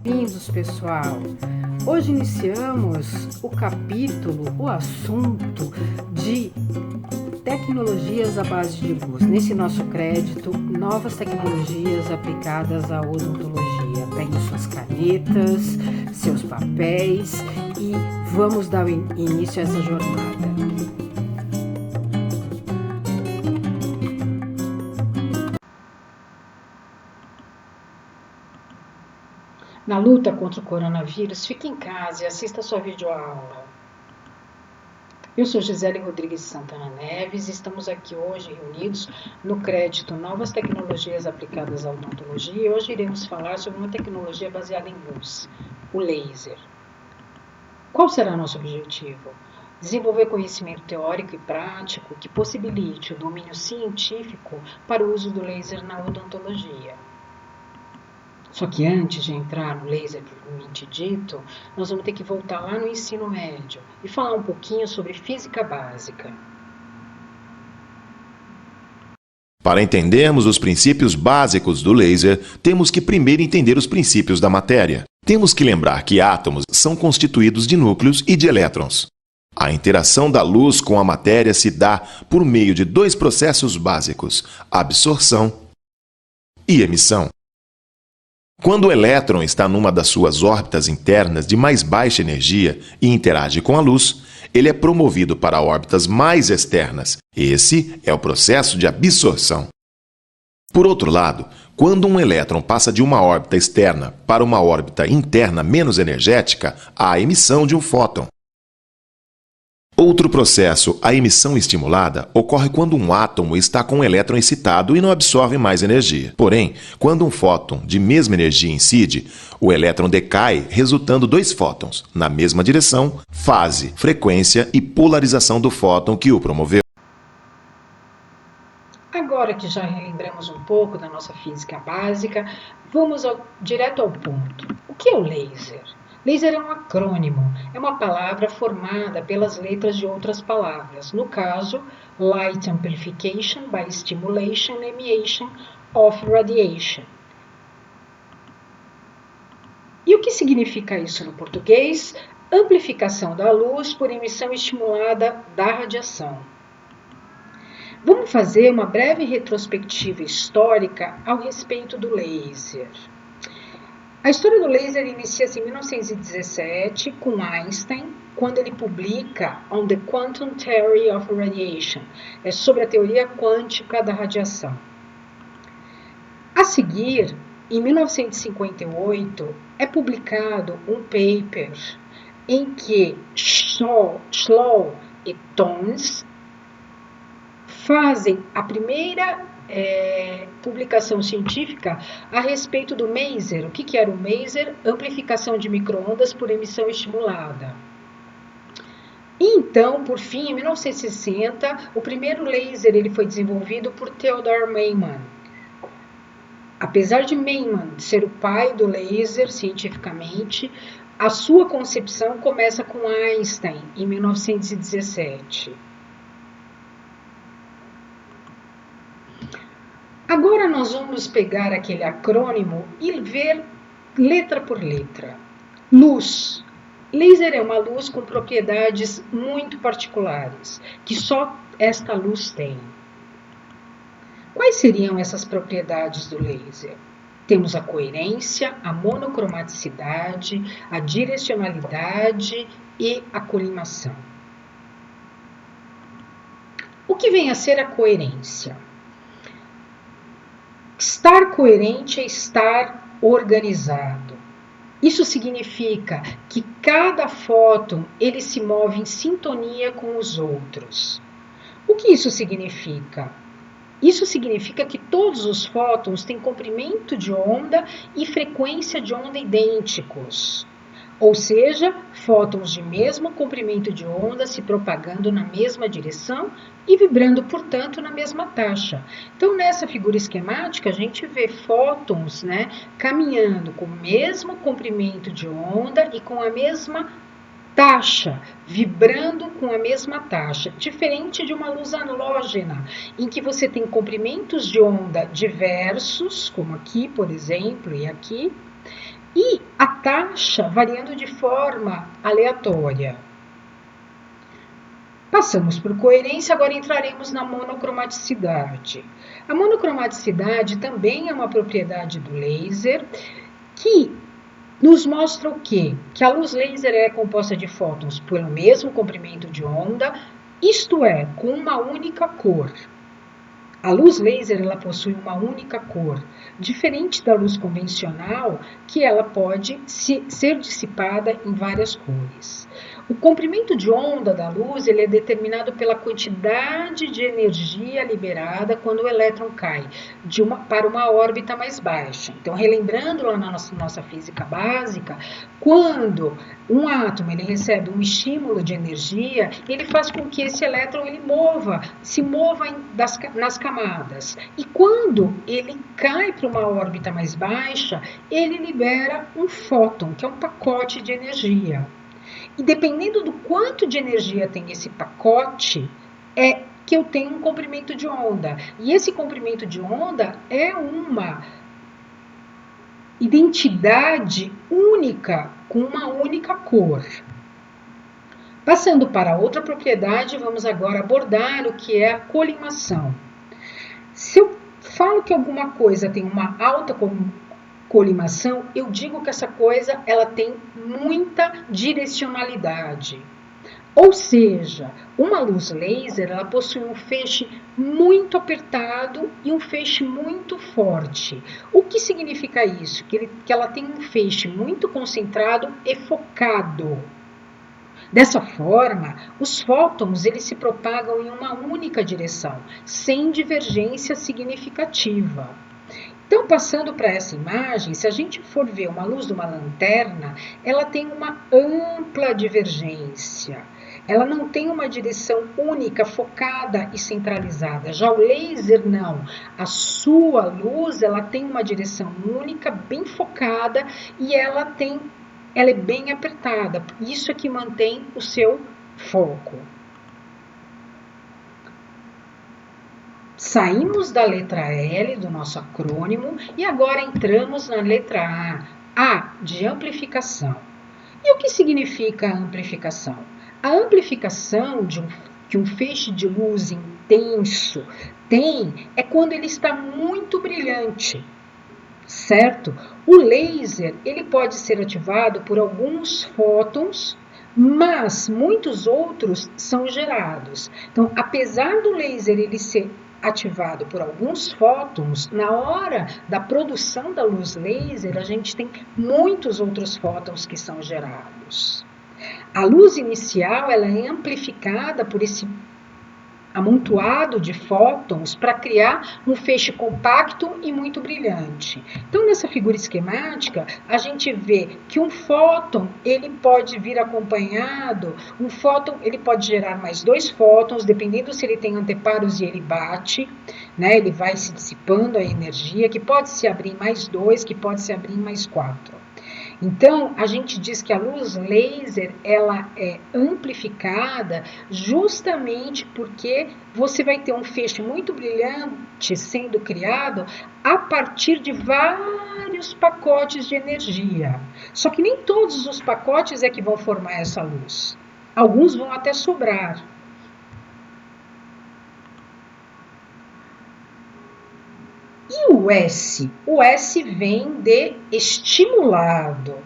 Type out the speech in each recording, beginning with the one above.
Bem-vindos, pessoal! Hoje iniciamos o assunto de tecnologias à base de luz. Nesse nosso crédito, novas tecnologias aplicadas à odontologia. Peguem suas canetas, seus papéis e vamos dar início a essa jornada. Na luta contra o coronavírus, fique em casa e assista a sua videoaula. Eu sou Gisele Rodrigues de Santana Neves e estamos aqui hoje reunidos no crédito Novas Tecnologias Aplicadas à Odontologia e hoje iremos falar sobre uma tecnologia baseada em luz, o laser. Qual será nosso objetivo? Desenvolver conhecimento teórico e prático que possibilite o domínio científico para o uso do laser na odontologia. Só que antes de entrar no laser propriamente dito, nós vamos ter que voltar lá no ensino médio e falar um pouquinho sobre física básica. Para entendermos os princípios básicos do laser, temos que primeiro entender os princípios da matéria. Temos que lembrar que átomos são constituídos de núcleos e de elétrons. A interação da luz com a matéria se dá por meio de dois processos básicos, absorção e emissão. Quando o elétron está numa das suas órbitas internas de mais baixa energia e interage com a luz, ele é promovido para órbitas mais externas. Esse é o processo de absorção. Por outro lado, quando um elétron passa de uma órbita externa para uma órbita interna menos energética, há a emissão de um fóton. Outro processo, a emissão estimulada, ocorre quando um átomo está com um elétron excitado e não absorve mais energia. Porém, quando um fóton de mesma energia incide, o elétron decai, resultando dois fótons, na mesma direção, fase, frequência e polarização do fóton que o promoveu. Agora que já relembramos um pouco da nossa física básica, vamos direto ao ponto. O que é o laser? Laser é um acrônimo, é uma palavra formada pelas letras de outras palavras. No caso, Light Amplification by Stimulation and Emission of Radiation. E o que significa isso no português? Amplificação da luz por emissão estimulada da radiação. Vamos fazer uma breve retrospectiva histórica ao respeito do laser. A história do laser inicia-se em 1917 com Einstein, quando ele publica On the Quantum Theory of Radiation, sobre a teoria quântica da radiação. A seguir, em 1958, é publicado um paper em que Schlow e Tons fazem a primeira publicação científica a respeito do maser. O que era o maser? Amplificação de micro-ondas por emissão estimulada. E então, por fim, em 1960, o primeiro laser ele foi desenvolvido por Theodor Maiman. Apesar de Maiman ser o pai do laser cientificamente, a sua concepção começa com Einstein, em 1917. Agora nós vamos pegar aquele acrônimo e ver letra por letra. Luz. Laser é uma luz com propriedades muito particulares, que só esta luz tem. Quais seriam essas propriedades do laser? Temos a coerência, a monocromaticidade, a direcionalidade e a colimação. O que vem a ser a coerência? Estar coerente é estar organizado. Isso significa que cada fóton ele se move em sintonia com os outros. O que isso significa? Isso significa que todos os fótons têm comprimento de onda e frequência de onda idênticos. Ou seja, fótons de mesmo comprimento de onda se propagando na mesma direção e vibrando, portanto, na mesma taxa. Então, nessa figura esquemática, a gente vê fótons, caminhando com o mesmo comprimento de onda e com a mesma taxa, vibrando com a mesma taxa, diferente de uma luz halógena, em que você tem comprimentos de onda diversos, como aqui, por exemplo, e aqui, e a taxa variando de forma aleatória. Passamos por coerência, agora entraremos na monocromaticidade. A monocromaticidade também é uma propriedade do laser que nos mostra o quê? Que a luz laser é composta de fótons pelo mesmo comprimento de onda, isto é, com uma única cor. A luz laser ela possui uma única cor, diferente da luz convencional, que ela pode ser dissipada em várias cores. O comprimento de onda da luz ele é determinado pela quantidade de energia liberada quando o elétron cai para uma órbita mais baixa. Então, relembrando lá na nossa física básica, quando um átomo ele recebe um estímulo de energia, ele faz com que esse elétron ele se mova nas camadas. E quando ele cai para uma órbita mais baixa, ele libera um fóton, que é um pacote de energia. E dependendo do quanto de energia tem esse pacote, é que eu tenho um comprimento de onda. E esse comprimento de onda é uma identidade única, com uma única cor. Passando para outra propriedade, vamos agora abordar o que é a colimação. Se eu falo que alguma coisa tem uma alta colimação, eu digo que essa coisa ela tem muita direcionalidade. Ou seja, uma luz laser ela possui um feixe muito apertado e um feixe muito forte. O que significa isso? Que ela tem um feixe muito concentrado e focado. Dessa forma, os fótons eles se propagam em uma única direção, sem divergência significativa. Então, passando para essa imagem, se a gente for ver uma luz de uma lanterna, ela tem uma ampla divergência. Ela não tem uma direção única, focada e centralizada. Já o laser não. A sua luz, ela tem uma direção única, bem focada e ela é bem apertada. Isso é que mantém o seu foco. Saímos da letra L do nosso acrônimo e agora entramos na letra A. A de amplificação. E o que significa a amplificação? A amplificação que um feixe de luz intenso tem é quando ele está muito brilhante, certo? O laser ele pode ser ativado por alguns fótons, mas muitos outros são gerados. Então, apesar do laser ele ser ativado por alguns fótons, na hora da produção da luz laser, a gente tem muitos outros fótons que são gerados. A luz inicial ela é amplificada por esse amontoado de fótons para criar um feixe compacto e muito brilhante. Então, nessa figura esquemática, a gente vê que um fóton ele pode vir acompanhado, um fóton ele pode gerar mais 2 fótons, dependendo se ele tem anteparos e ele bate, né? Ele vai se dissipando a energia, que pode se abrir em mais 2, que pode se abrir em mais 4. Então, a gente diz que a luz laser ela é amplificada justamente porque você vai ter um feixe muito brilhante sendo criado a partir de vários pacotes de energia. Só que nem todos os pacotes é que vão formar essa luz. Alguns vão até sobrar. E o S? O S vem de estimulado.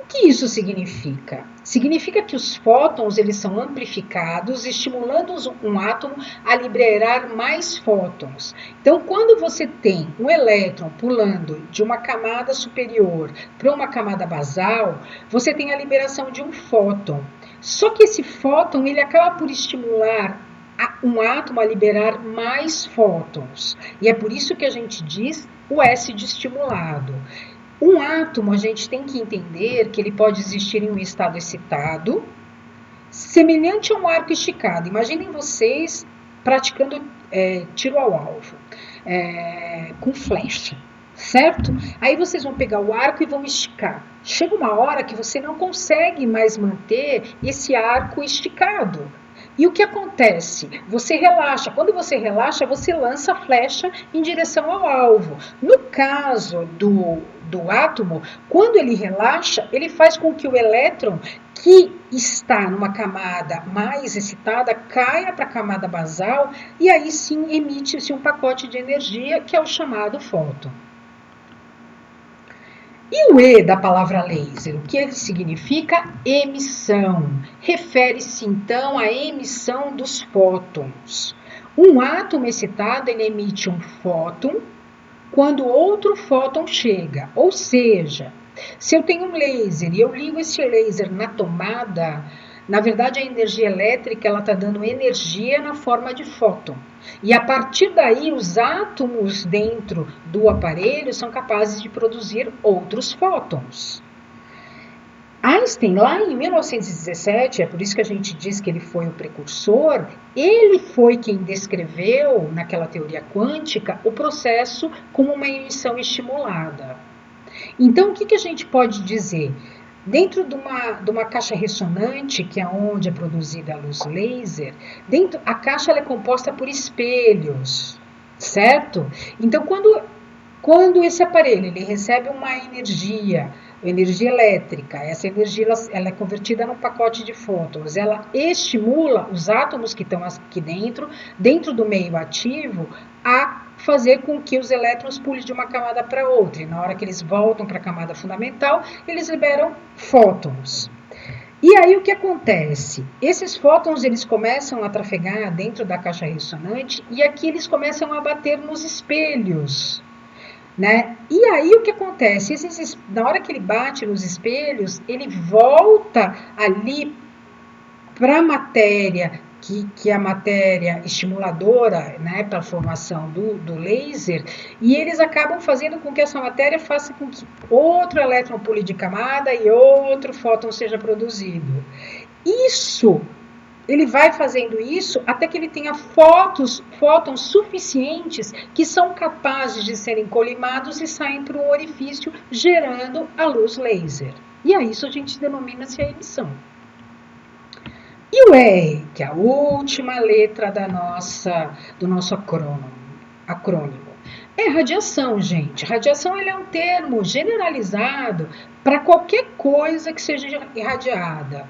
O que isso significa? Significa que os fótons eles são amplificados, estimulando um átomo a liberar mais fótons. Então, quando você tem um elétron pulando de uma camada superior para uma camada basal, você tem a liberação de um fóton. Só que esse fóton ele acaba por estimular um átomo a liberar mais fótons. E é por isso que a gente diz o S de estimulado. Um átomo, a gente tem que entender que ele pode existir em um estado excitado, semelhante a um arco esticado. Imaginem vocês praticando tiro ao alvo, com flecha, certo? Aí vocês vão pegar o arco e vão esticar. Chega uma hora que você não consegue mais manter esse arco esticado. E o que acontece? Você relaxa. Quando você relaxa, você lança a flecha em direção ao alvo. No caso do átomo, quando ele relaxa, ele faz com que o elétron que está numa camada mais excitada caia para a camada basal e aí sim emite-se um pacote de energia que é o chamado fóton. E o E da palavra laser, o que ele significa? Emissão. Refere-se então à emissão dos fótons. Um átomo excitado ele emite um fóton quando outro fóton chega, ou seja, se eu tenho um laser e eu ligo esse laser na tomada, na verdade a energia elétrica ela está dando energia na forma de fóton. E a partir daí os átomos dentro do aparelho são capazes de produzir outros fótons. Einstein, lá em 1917, é por isso que a gente diz que ele foi o precursor, ele foi quem descreveu, naquela teoria quântica, o processo como uma emissão estimulada. Então, o que a gente pode dizer? Dentro de uma caixa ressonante, que é onde é produzida a luz laser, a caixa ela é composta por espelhos, certo? Então, quando esse aparelho ele recebe uma energia elétrica, essa energia ela é convertida num pacote de fótons, ela estimula os átomos que estão aqui dentro do meio ativo, a fazer com que os elétrons pulem de uma camada para outra. E na hora que eles voltam para a camada fundamental, eles liberam fótons. E aí o que acontece? Esses fótons eles começam a trafegar dentro da caixa ressonante e aqui eles começam a bater nos espelhos. Né? E aí o que acontece? Na hora que ele bate nos espelhos, ele volta ali para a matéria, que é a matéria estimuladora, né, para a formação do laser, e eles acabam fazendo com que essa matéria faça com que outro elétron pule de camada e outro fóton seja produzido. Ele vai fazendo isso até que ele tenha fótons suficientes que são capazes de serem colimados e saem para o orifício, gerando a luz laser. E a isso a gente denomina-se a emissão. E o R, que é a última letra do nosso acrônimo, é radiação, gente. Radiação ele é um termo generalizado para qualquer coisa que seja irradiada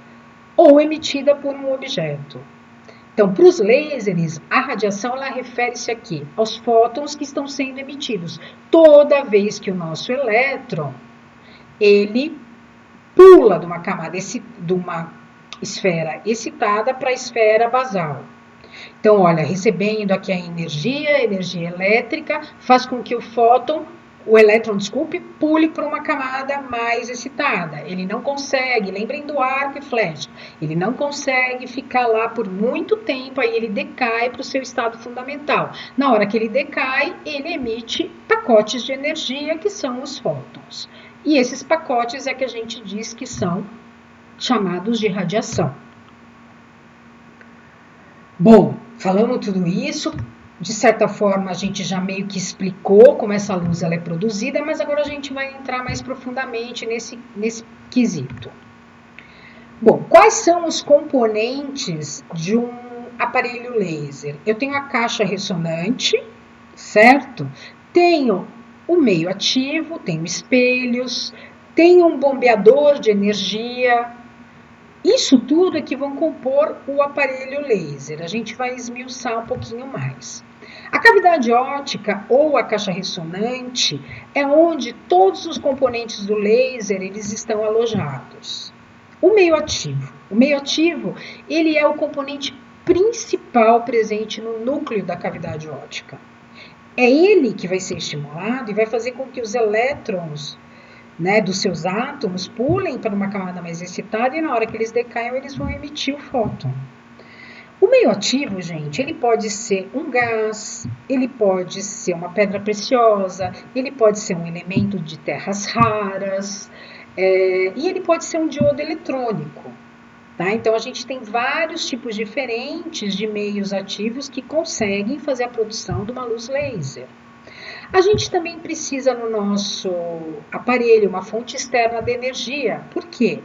ou emitida por um objeto. Então, para os lasers, a radiação ela refere-se aqui aos fótons que estão sendo emitidos toda vez que o nosso elétron ele pula de uma camada, de uma esfera excitada para a esfera basal. Então, olha, recebendo aqui a energia elétrica faz com que o elétron, pule para uma camada mais excitada. Ele não consegue, lembrem do arco e flecha, ele não consegue ficar lá por muito tempo, aí ele decai para o seu estado fundamental. Na hora que ele decai, ele emite pacotes de energia, que são os fótons. E esses pacotes é que a gente diz que são chamados de radiação. Bom, falamos tudo isso, de certa forma a gente já meio que explicou como essa luz ela é produzida, mas agora a gente vai entrar mais profundamente nesse quesito. Bom, quais são os componentes de um aparelho laser? Eu tenho a caixa ressonante, certo? Tenho o meio ativo, tenho espelhos, tenho um bombeador de energia. Isso tudo é que vão compor o aparelho laser. A gente vai esmiuçar um pouquinho mais. A cavidade óptica ou a caixa ressonante é onde todos os componentes do laser eles estão alojados. O meio ativo, ele é o componente principal presente no núcleo da cavidade óptica. É ele que vai ser estimulado e vai fazer com que os elétrons, né, dos seus átomos pulem para uma camada mais excitada e na hora que eles decaiam, eles vão emitir o fóton. O meio ativo, gente, ele pode ser um gás, ele pode ser uma pedra preciosa, ele pode ser um elemento de terras raras, e ele pode ser um diodo eletrônico. Tá? Então, a gente tem vários tipos diferentes de meios ativos que conseguem fazer a produção de uma luz laser. A gente também precisa no nosso aparelho uma fonte externa de energia. Por quê?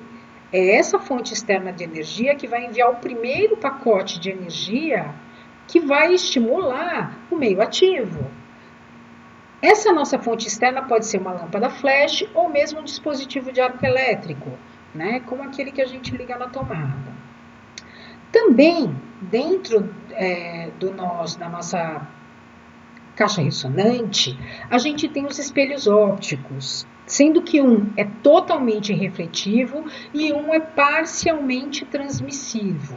É essa fonte externa de energia que vai enviar o primeiro pacote de energia que vai estimular o meio ativo. Essa nossa fonte externa pode ser uma lâmpada flash ou mesmo um dispositivo de arco elétrico, né, como aquele que a gente liga na tomada. Também, dentro da nossa caixa ressonante, a gente tem os espelhos ópticos, sendo que um é totalmente refletivo e um é parcialmente transmissivo.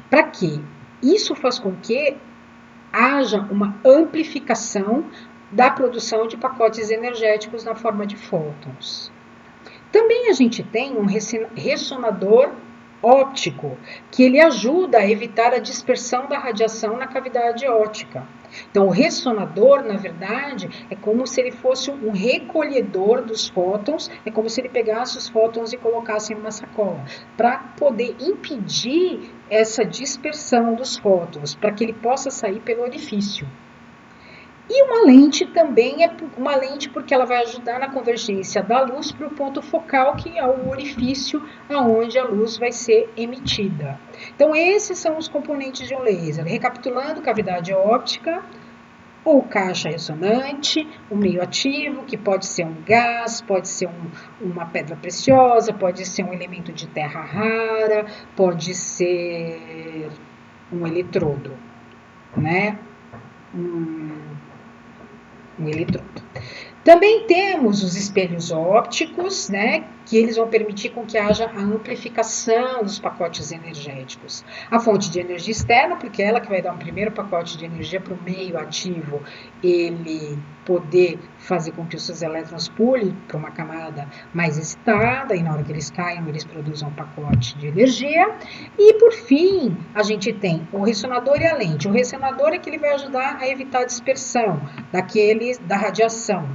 Para quê? Isso faz com que haja uma amplificação da produção de pacotes energéticos na forma de fótons. Também a gente tem um ressonador óptico, que ele ajuda a evitar a dispersão da radiação na cavidade óptica. Então, o ressonador, na verdade, é como se ele fosse um recolhedor dos fótons, é como se ele pegasse os fótons e colocasse em uma sacola, para poder impedir essa dispersão dos fótons, para que ele possa sair pelo orifício. E uma lente também é uma lente porque ela vai ajudar na convergência da luz para o ponto focal, que é o orifício aonde a luz vai ser emitida. Então, esses são os componentes de um laser. Recapitulando, cavidade óptica, ou caixa ressonante, o meio ativo, que pode ser um gás, pode ser uma pedra preciosa, pode ser um elemento de terra rara, pode ser um eletrodo, né? Um eletrodo. Também temos os espelhos ópticos, né, que eles vão permitir com que haja a amplificação dos pacotes energéticos. A fonte de energia externa, porque é ela que vai dar um primeiro pacote de energia para o meio ativo, ele poder fazer com que os seus elétrons pulem para uma camada mais excitada, e na hora que eles caiam, eles produzam um pacote de energia. E, por fim, a gente tem o ressonador e a lente. O ressonador é que ele vai ajudar a evitar a dispersão da radiação.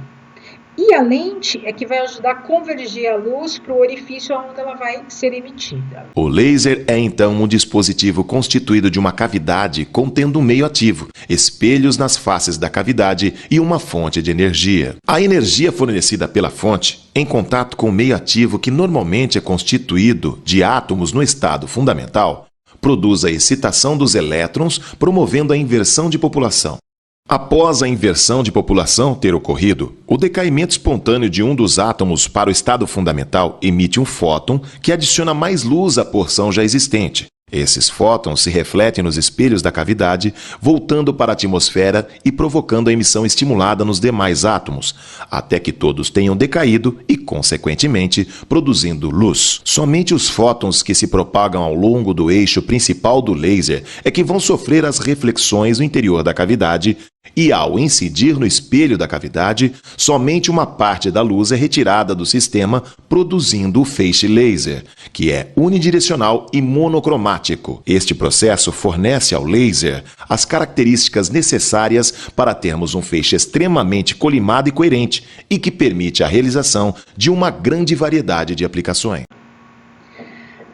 E a lente é que vai ajudar a convergir a luz para o orifício onde ela vai ser emitida. O laser é então um dispositivo constituído de uma cavidade contendo um meio ativo, espelhos nas faces da cavidade e uma fonte de energia. A energia fornecida pela fonte, em contato com o meio ativo, que normalmente é constituído de átomos no estado fundamental, produz a excitação dos elétrons, promovendo a inversão de população. Após a inversão de população ter ocorrido, o decaimento espontâneo de um dos átomos para o estado fundamental emite um fóton que adiciona mais luz à porção já existente. Esses fótons se refletem nos espelhos da cavidade, voltando para a atmosfera e provocando a emissão estimulada nos demais átomos, até que todos tenham decaído e, consequentemente, produzindo luz. Somente os fótons que se propagam ao longo do eixo principal do laser é que vão sofrer as reflexões no interior da cavidade e, ao incidir no espelho da cavidade, somente uma parte da luz é retirada do sistema, produzindo o feixe laser, que é unidirecional e monocromático. Este processo fornece ao laser as características necessárias para termos um feixe extremamente colimado e coerente e que permite a realização de uma grande variedade de aplicações.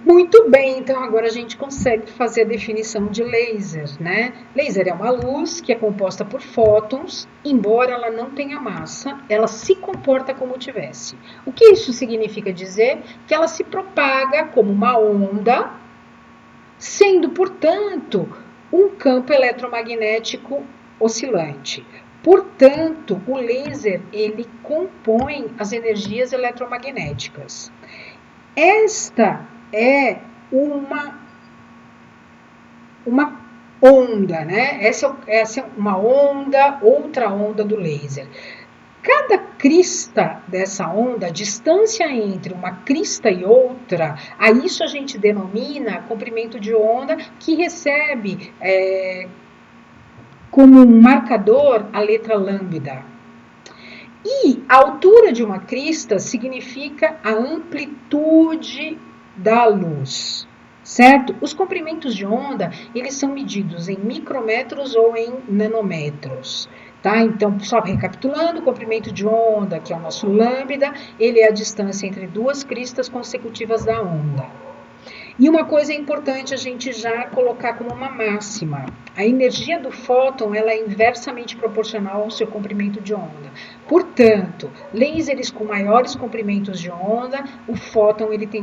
Muito bem, então agora a gente consegue fazer a definição de laser, né? Laser é uma luz que é composta por fótons, embora ela não tenha massa, ela se comporta como tivesse. O que isso significa dizer? Que ela se propaga como uma onda, sendo, portanto, um campo eletromagnético oscilante. Portanto, o laser, ele compõe as energias eletromagnéticas. Esta é uma onda, né? Essa é uma onda, outra onda do laser. Cada crista dessa onda, a distância entre uma crista e outra, a isso a gente denomina comprimento de onda, que recebe como um marcador a letra lambda. E a altura de uma crista significa a amplitude da luz, certo? Os comprimentos de onda, eles são medidos em micrômetros ou em nanômetros, tá? Então, só recapitulando, o comprimento de onda, que é o nosso lambda, ele é a distância entre duas cristas consecutivas da onda. E uma coisa importante a gente já colocar como uma máxima: a energia do fóton, ela é inversamente proporcional ao seu comprimento de onda. Portanto, lasers com maiores comprimentos de onda, o fóton ele tem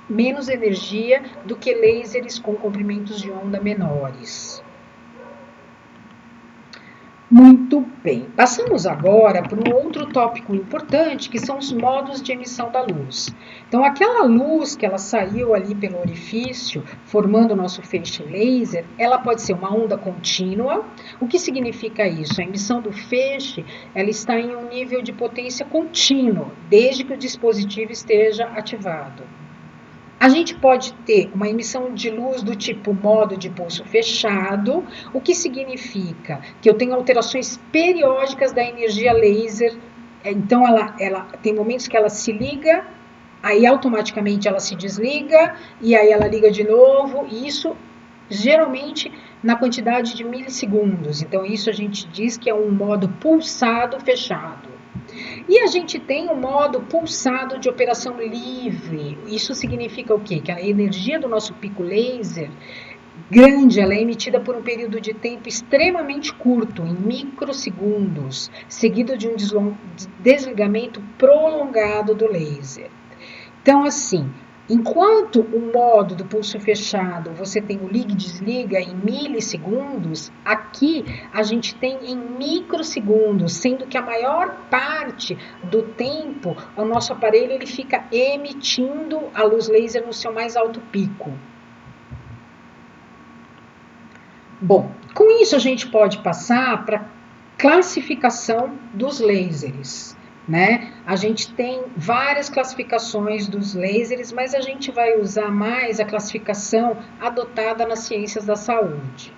menos energia do que lasers com comprimentos de onda menores. Muito bem. Passamos agora para um outro tópico importante, que são os modos de emissão da luz. Então, aquela luz que ela saiu ali pelo orifício, formando o nosso feixe laser, ela pode ser uma onda contínua. O que significa isso? A emissão do feixe, ela está em um nível de potência contínuo, desde que o dispositivo esteja ativado. A gente pode ter uma emissão de luz do tipo modo de pulso fechado, o que significa que eu tenho alterações periódicas da energia laser. Então, ela tem momentos que ela se liga, aí automaticamente ela se desliga, e aí ela liga de novo, e isso geralmente na quantidade de milissegundos. Então, isso a gente diz que é um modo pulsado fechado. E a gente tem o modo pulsado de operação livre. Isso significa o quê? Que a energia do nosso pico laser grande, ela é emitida por um período de tempo extremamente curto, em microsegundos, seguido de um desligamento prolongado do laser. Então, assim, enquanto o modo do pulso fechado, você tem o liga e desliga em milissegundos, aqui a gente tem em microsegundos, sendo que a maior parte do tempo o nosso aparelho ele fica emitindo a luz laser no seu mais alto pico. Bom, com isso a gente pode passar para a classificação dos lasers. Né? A gente tem várias classificações dos lasers, mas a gente vai usar mais a classificação adotada nas ciências da saúde.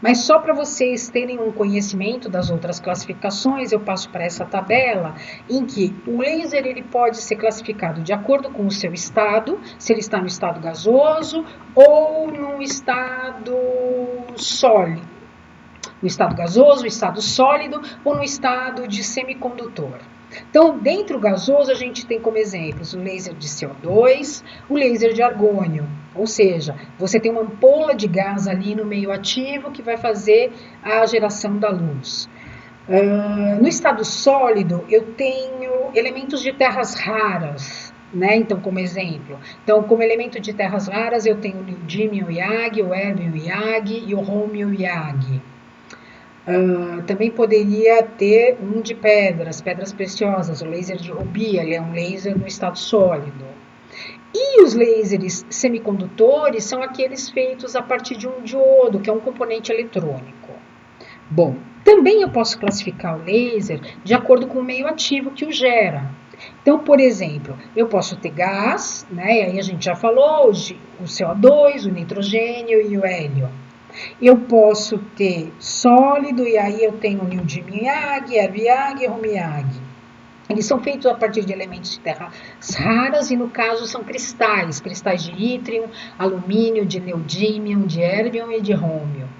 Mas só para vocês terem um conhecimento das outras classificações, eu passo para essa tabela em que o laser ele pode ser classificado de acordo com o seu estado, se ele está no estado gasoso ou no estado sólido, no estado gasoso, no estado sólido ou no estado de semicondutor. Então, dentro do gasoso, a gente tem como exemplos o laser de CO2, o laser de argônio, ou seja, você tem uma ampola de gás ali no meio ativo que vai fazer a geração da luz. No estado sólido, eu tenho elementos de terras raras, né? Então, como exemplo, como elemento de terras raras, eu tenho o neodímio Yag, o erbium Yag e o rômio Yag. Também poderia ter um de pedras preciosas, o laser de rubi, ele é um laser no estado sólido. E os lasers semicondutores são aqueles feitos a partir de um diodo, que é um componente eletrônico. Bom, também eu posso classificar o laser de acordo com o meio ativo que o gera. Então, por exemplo, eu posso ter gás, né? E aí a gente já falou, o CO2, o nitrogênio e o hélio. Eu posso ter sólido, e aí eu tenho o neodímio Yag, erbium Yag e rômio Yag. Eles são feitos a partir de elementos de terras raras e, no caso, são cristais de ítrium, alumínio, de neodímio, de erbium e de rômio.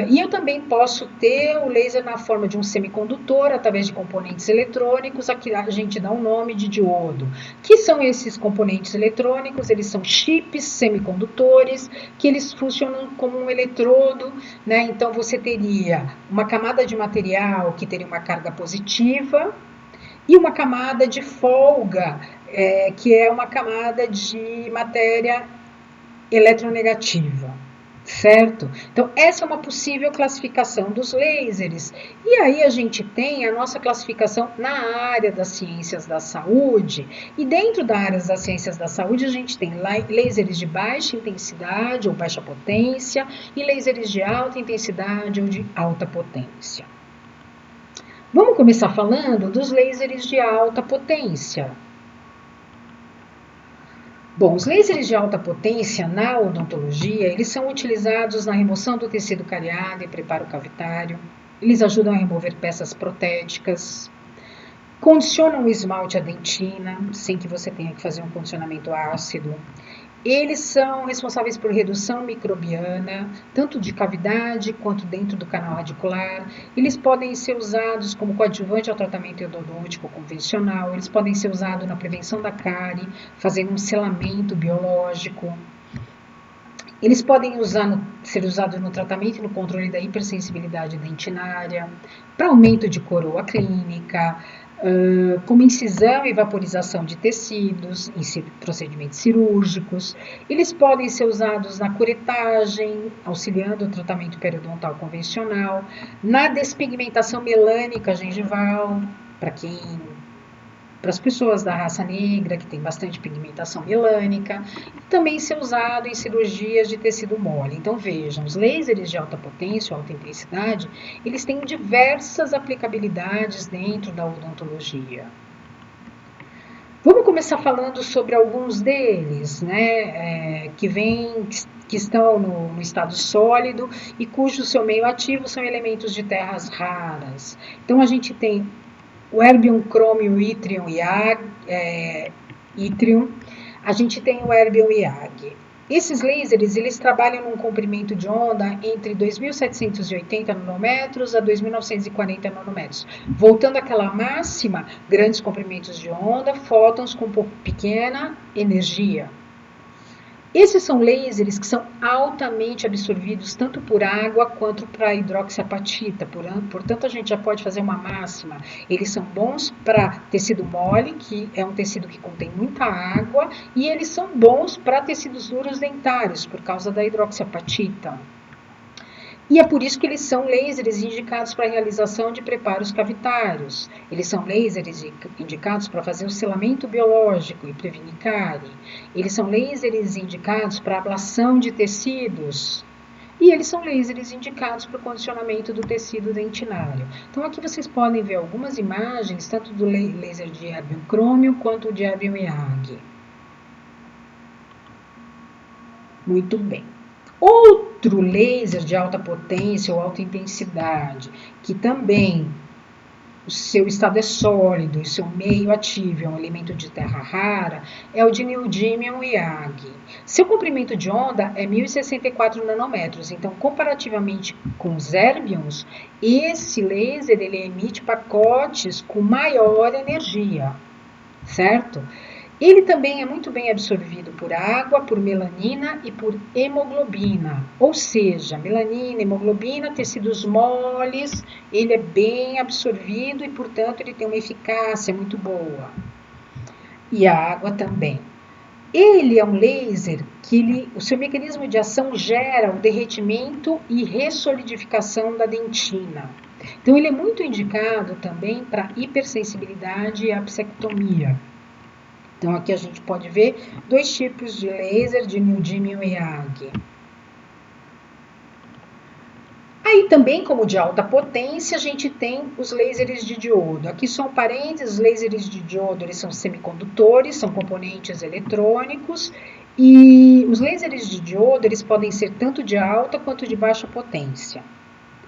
E eu também posso ter o laser na forma de um semicondutor, através de componentes eletrônicos, aqui a gente dá o nome de diodo. Que são esses componentes eletrônicos? Eles são chips semicondutores, que eles funcionam como um eletrodo, né? Então você teria uma camada de material que teria uma carga positiva, e uma camada de folga, que é uma camada de matéria eletronegativa. Certo? Então, essa é uma possível classificação dos lasers. E aí a gente tem a nossa classificação na área das ciências da saúde. E dentro da área das ciências da saúde, a gente tem lasers de baixa intensidade ou baixa potência e lasers de alta intensidade ou de alta potência. Vamos começar falando dos lasers de alta potência. Bom, os lasers de alta potência na odontologia, eles são utilizados na remoção do tecido cariado e preparo cavitário. Eles ajudam a remover peças protéticas, condicionam o esmalte à dentina, sem que você tenha que fazer um condicionamento ácido. Eles são responsáveis por redução microbiana, tanto de cavidade quanto dentro do canal radicular. Eles podem ser usados como coadjuvante ao tratamento endodôntico convencional. Eles podem ser usados na prevenção da cárie, fazendo um selamento biológico. Eles podem ser usados no tratamento e no controle da hipersensibilidade dentinária, para aumento de coroa clínica, como incisão e vaporização de tecidos em procedimentos cirúrgicos. Eles podem ser usados na curetagem, auxiliando o tratamento periodontal convencional, na despigmentação melânica gengival, para as pessoas da raça negra, que tem bastante pigmentação melânica, e também ser usado em cirurgias de tecido mole. Então, vejam, os lasers de alta potência, alta intensidade, eles têm diversas aplicabilidades dentro da odontologia. Vamos começar falando sobre alguns deles, né, que estão no estado sólido e cujo seu meio ativo são elementos de terras raras. Então, a gente tem o erbium, crômio, yttrium, a gente tem o erbium YAG. Esses lasers, eles trabalham num comprimento de onda entre 2.780 nanômetros a 2.940 nanômetros. Voltando àquela máxima, grandes comprimentos de onda, fótons com pequena energia. Esses são lasers que são altamente absorvidos tanto por água quanto por hidroxiapatita. Portanto, a gente já pode fazer uma máxima. Eles são bons para tecido mole, que é um tecido que contém muita água, e eles são bons para tecidos duros dentários, por causa da hidroxiapatita. E é por isso que eles são lasers indicados para a realização de preparos cavitários. Eles são lasers indicados para fazer o selamento biológico e prevenir cárie. Eles são lasers indicados para ablação de tecidos. E eles são lasers indicados para o condicionamento do tecido dentinário. Então, aqui vocês podem ver algumas imagens, tanto do laser de erbium crômio quanto de erbium YAG. Muito bem. Outro laser de alta potência ou alta intensidade, que também o seu estado é sólido e seu meio ativo é um elemento de terra rara, é o de neodymium YAG. Seu comprimento de onda é 1064 nanômetros, então comparativamente com os erbiums, esse laser ele emite pacotes com maior energia, certo? Ele também é muito bem absorvido por água, por melanina e por hemoglobina. Ou seja, melanina, hemoglobina, tecidos moles, ele é bem absorvido e, portanto, ele tem uma eficácia muito boa. E a água também. Ele é um laser que o seu mecanismo de ação gera o derretimento e ressolidificação da dentina. Então, ele é muito indicado também para hipersensibilidade e apsectomia. Então, aqui a gente pode ver dois tipos de laser de neodymium YAG. Aí também, como de alta potência, a gente tem os lasers de diodo. Aqui são parênteses, os lasers de diodo eles são semicondutores, são componentes eletrônicos. E os lasers de diodo eles podem ser tanto de alta quanto de baixa potência.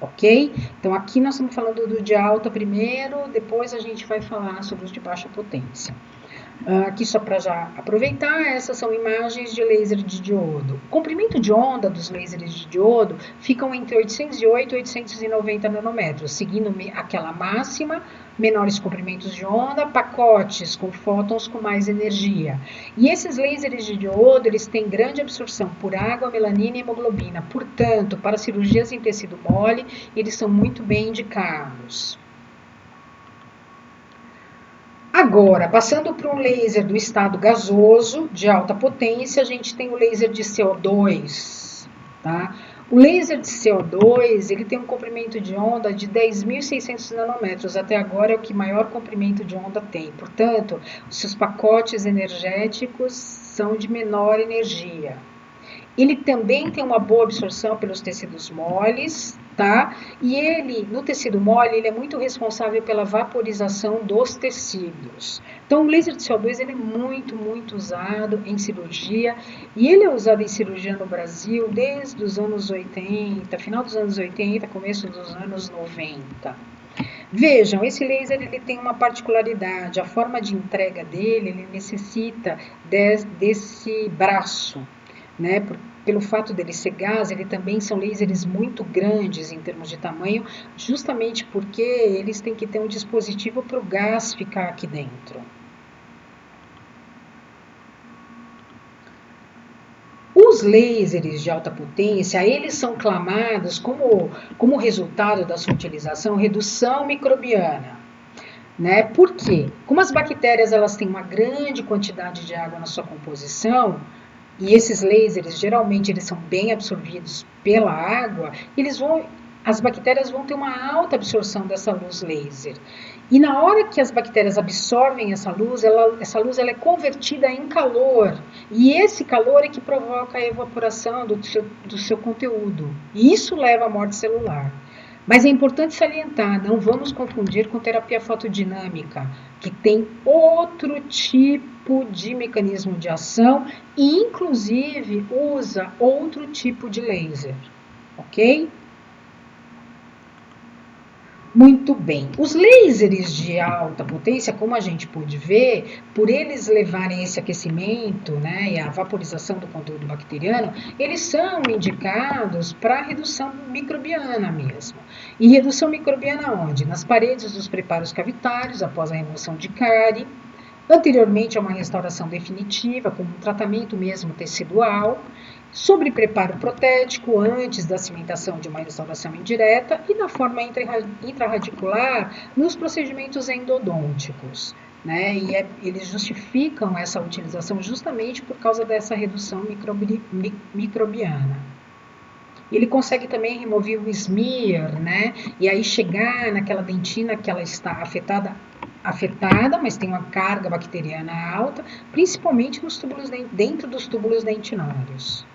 Ok? Então, aqui nós estamos falando do de alta primeiro, depois a gente vai falar sobre os de baixa potência. Aqui só para já aproveitar, essas são imagens de laser de diodo. O comprimento de onda dos lasers de diodo ficam entre 808 e 890 nanômetros, seguindo aquela máxima, menores comprimentos de onda, pacotes com fótons com mais energia. E esses lasers de diodo, eles têm grande absorção por água, melanina e hemoglobina. Portanto, para cirurgias em tecido mole, eles são muito bem indicados. Agora, passando para um laser do estado gasoso, de alta potência, a gente tem o laser de CO2, tá? O laser de CO2, ele tem um comprimento de onda de 10.600 nanômetros, até agora é o que maior comprimento de onda tem. Portanto, os seus pacotes energéticos são de menor energia. Ele também tem uma boa absorção pelos tecidos moles, tá? E ele, no tecido mole, ele é muito responsável pela vaporização dos tecidos. Então, o laser de CO2 ele é muito, muito usado em cirurgia. E ele é usado em cirurgia no Brasil desde os anos 80, final dos anos 80, começo dos anos 90. Vejam, esse laser ele tem uma particularidade. A forma de entrega dele, ele necessita desse braço. Né? Pelo fato dele ser gás, ele também são lasers muito grandes em termos de tamanho, justamente porque eles têm que ter um dispositivo para o gás ficar aqui dentro. Os lasers de alta potência, eles são clamados como resultado da sua utilização, redução microbiana. Né? Por quê? Como as bactérias elas têm uma grande quantidade de água na sua composição, e esses lasers geralmente eles são bem absorvidos pela água, as bactérias vão ter uma alta absorção dessa luz laser. E na hora que as bactérias absorvem essa luz ela é convertida em calor. E esse calor é que provoca a evaporação do seu conteúdo. E isso leva à morte celular. Mas é importante salientar, não vamos confundir com terapia fotodinâmica, que tem outro tipo de mecanismo de ação e, inclusive, usa outro tipo de laser, ok? Muito bem. Os lasers de alta potência, como a gente pôde ver, por eles levarem esse aquecimento, né, e a vaporização do conteúdo bacteriano, eles são indicados para redução microbiana mesmo. E redução microbiana onde? Nas paredes dos preparos cavitários, após a remoção de cárie, anteriormente a uma restauração definitiva, com um tratamento mesmo tecidual, sobre preparo protético antes da cimentação de uma restauração indireta e na forma intraradicular nos procedimentos endodônticos. Né? E eles justificam essa utilização justamente por causa dessa redução microbiana. Ele consegue também remover o smear, né? E aí chegar naquela dentina que ela está afetada, mas tem uma carga bacteriana alta, principalmente nos túbulos dentro dos túbulos dentinários.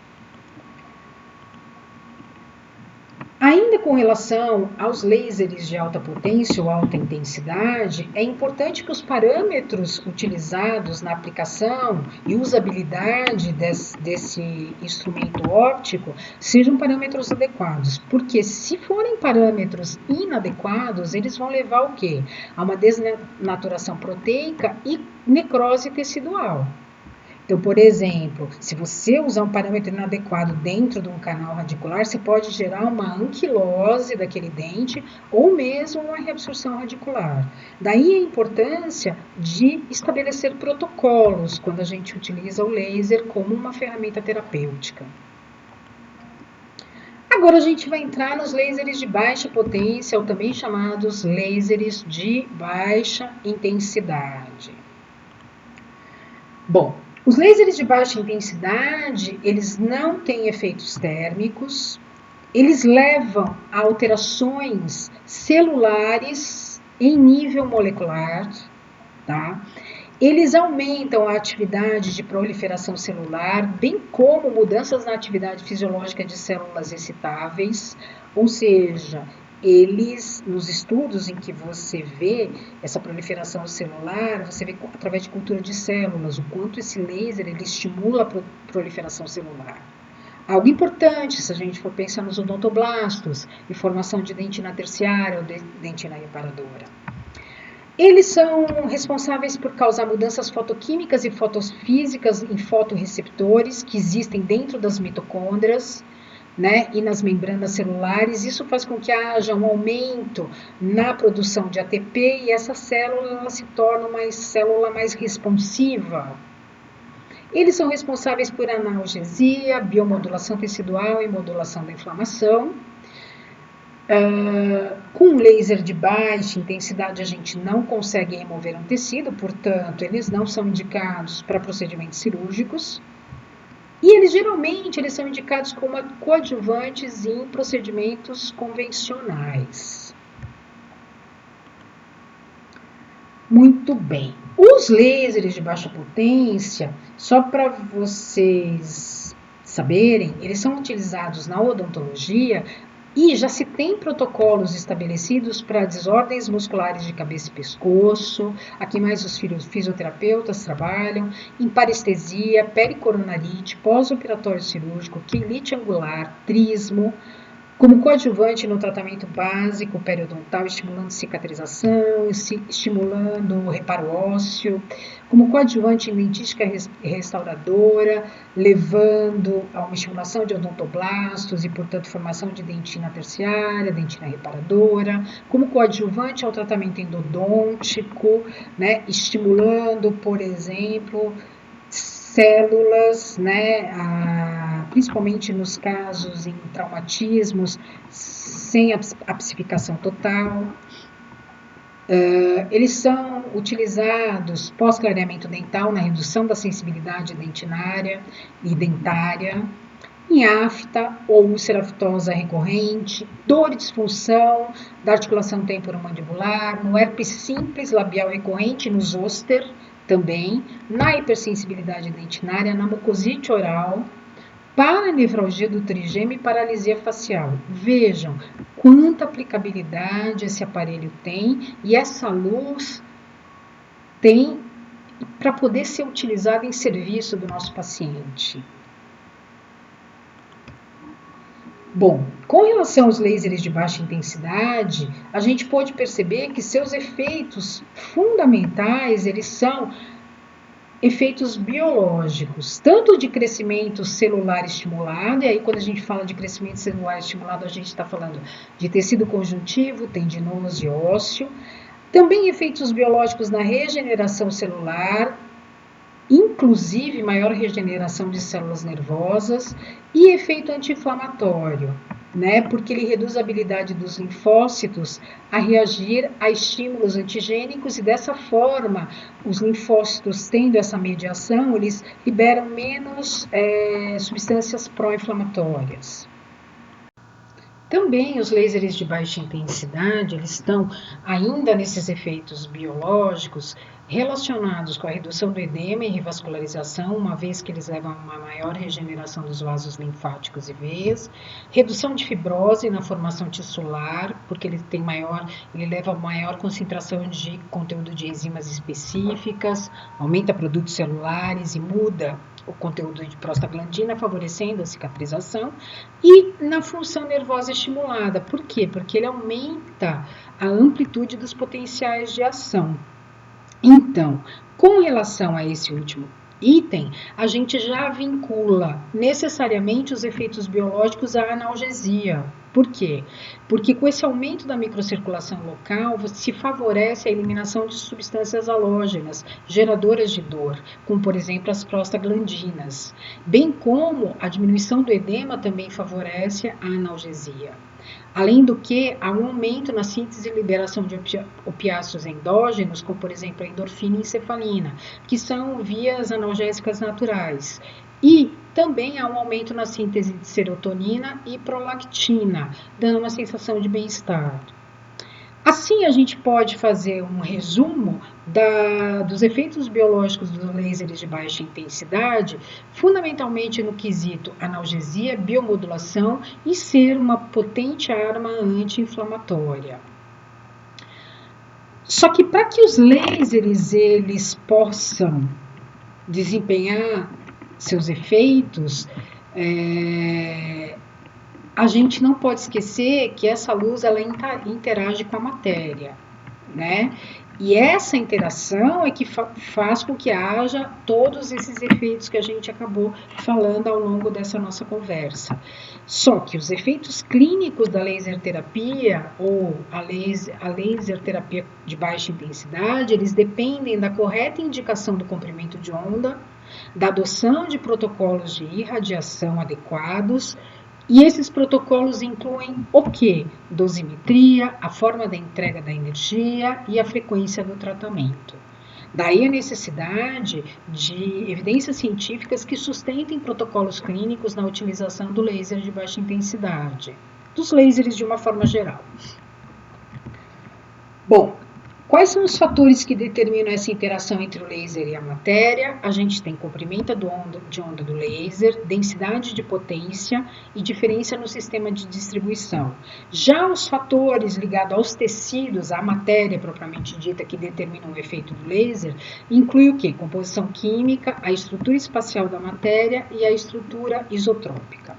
Ainda com relação aos lasers de alta potência ou alta intensidade, é importante que os parâmetros utilizados na aplicação e usabilidade desse instrumento óptico sejam parâmetros adequados, porque se forem parâmetros inadequados, eles vão levar ao quê? A uma desnaturação proteica e necrose tecidual. Então, por exemplo, se você usar um parâmetro inadequado dentro de um canal radicular, você pode gerar uma anquilose daquele dente ou mesmo uma reabsorção radicular. Daí a importância de estabelecer protocolos quando a gente utiliza o laser como uma ferramenta terapêutica. Agora a gente vai entrar nos lasers de baixa potência, ou também chamados lasers de baixa intensidade. Bom, os lasers de baixa intensidade, eles não têm efeitos térmicos, eles levam a alterações celulares em nível molecular, tá? Eles aumentam a atividade de proliferação celular, bem como mudanças na atividade fisiológica de células excitáveis, ou seja, eles, nos estudos em que você vê essa proliferação celular, você vê através de cultura de células, o quanto esse laser ele estimula a proliferação celular. Algo importante, se a gente for pensar nos odontoblastos e formação de dentina terciária ou dentina reparadora. Eles são responsáveis por causar mudanças fotoquímicas e fotofísicas em fotorreceptores que existem dentro das mitocôndrias, né, e nas membranas celulares. Isso faz com que haja um aumento na produção de ATP e essa célula ela se torna uma célula mais responsiva. Eles são responsáveis por analgesia, biomodulação tecidual e modulação da inflamação. Com laser de baixa intensidade a gente não consegue remover um tecido, portanto, eles não são indicados para procedimentos cirúrgicos. E eles geralmente são indicados como coadjuvantes em procedimentos convencionais. Muito bem. Os lasers de baixa potência, só para vocês saberem, eles são utilizados na odontologia e já se tem protocolos estabelecidos para desordens musculares de cabeça e pescoço, aqui mais os fisioterapeutas trabalham, em parestesia, pericoronarite, pós-operatório cirúrgico, quilite angular, trismo, como coadjuvante no tratamento básico periodontal, estimulando cicatrização, estimulando o reparo ósseo, como coadjuvante em dentística restauradora, levando a uma estimulação de odontoblastos e, portanto, formação de dentina terciária, dentina reparadora, como coadjuvante ao tratamento endodôntico, né, estimulando, por exemplo, células, né, principalmente nos casos em traumatismos sem a psificação total. Eles são utilizados pós-clareamento dental na redução da sensibilidade dentinária e dentária, em afta ou úlcera aftosa recorrente, dor e disfunção da articulação temporomandibular, no herpes simples labial recorrente, no zoster também, na hipersensibilidade dentinária, na mucosite oral, paranefralgia do trigêmeo e paralisia facial. Vejam quanta aplicabilidade esse aparelho tem e essa luz tem para poder ser utilizada em serviço do nosso paciente. Bom, com relação aos lasers de baixa intensidade, a gente pode perceber que seus efeitos fundamentais, eles são efeitos biológicos, tanto de crescimento celular estimulado, e aí quando a gente fala de crescimento celular estimulado, a gente está falando de tecido conjuntivo, tendinoso e ósseo, também efeitos biológicos na regeneração celular, inclusive maior regeneração de células nervosas e efeito anti-inflamatório, né? Porque ele reduz a habilidade dos linfócitos a reagir a estímulos antigênicos e dessa forma os linfócitos tendo essa mediação, eles liberam menos substâncias pró-inflamatórias. Também os lasers de baixa intensidade, eles estão ainda nesses efeitos biológicos relacionados com a redução do edema e revascularização, uma vez que eles levam a uma maior regeneração dos vasos linfáticos e veias, redução de fibrose na formação tissular, porque ele leva a maior concentração de conteúdo de enzimas específicas, aumenta produtos celulares e muda o conteúdo de prostaglandina, favorecendo a cicatrização, e na função nervosa estimulada. Por quê? Porque ele aumenta a amplitude dos potenciais de ação. Então, com relação a esse último item, a gente já vincula necessariamente os efeitos biológicos à analgesia. Por quê? Porque com esse aumento da microcirculação local, se favorece a eliminação de substâncias halógenas, geradoras de dor, como por exemplo as prostaglandinas, bem como a diminuição do edema também favorece a analgesia. Além do que, há um aumento na síntese e liberação de opiáceos endógenos, como por exemplo a endorfina e encefalina, que são vias analgésicas naturais. E também há um aumento na síntese de serotonina e prolactina, dando uma sensação de bem-estar. Assim, a gente pode fazer um resumo dos efeitos biológicos dos lasers de baixa intensidade, fundamentalmente no quesito analgesia, biomodulação e ser uma potente arma anti-inflamatória. Só que para que os lasers eles possam desempenhar seus efeitos, a gente não pode esquecer que essa luz ela interage com a matéria, né? E essa interação é que faz com que haja todos esses efeitos que a gente acabou falando ao longo dessa nossa conversa. Só que os efeitos clínicos da laser terapia ou a laser terapia de baixa intensidade, eles dependem da correta indicação do comprimento de onda, da adoção de protocolos de irradiação adequados. E esses protocolos incluem o quê? Dosimetria, a forma da entrega da energia e a frequência do tratamento. Daí a necessidade de evidências científicas que sustentem protocolos clínicos na utilização do laser de baixa intensidade, dos lasers de uma forma geral. Bom, quais são os fatores que determinam essa interação entre o laser e a matéria? A gente tem comprimento de onda do laser, densidade de potência e diferença no sistema de distribuição. Já os fatores ligados aos tecidos, à matéria propriamente dita, que determinam o efeito do laser, inclui o quê? Composição química, a estrutura espacial da matéria e a estrutura isotrópica.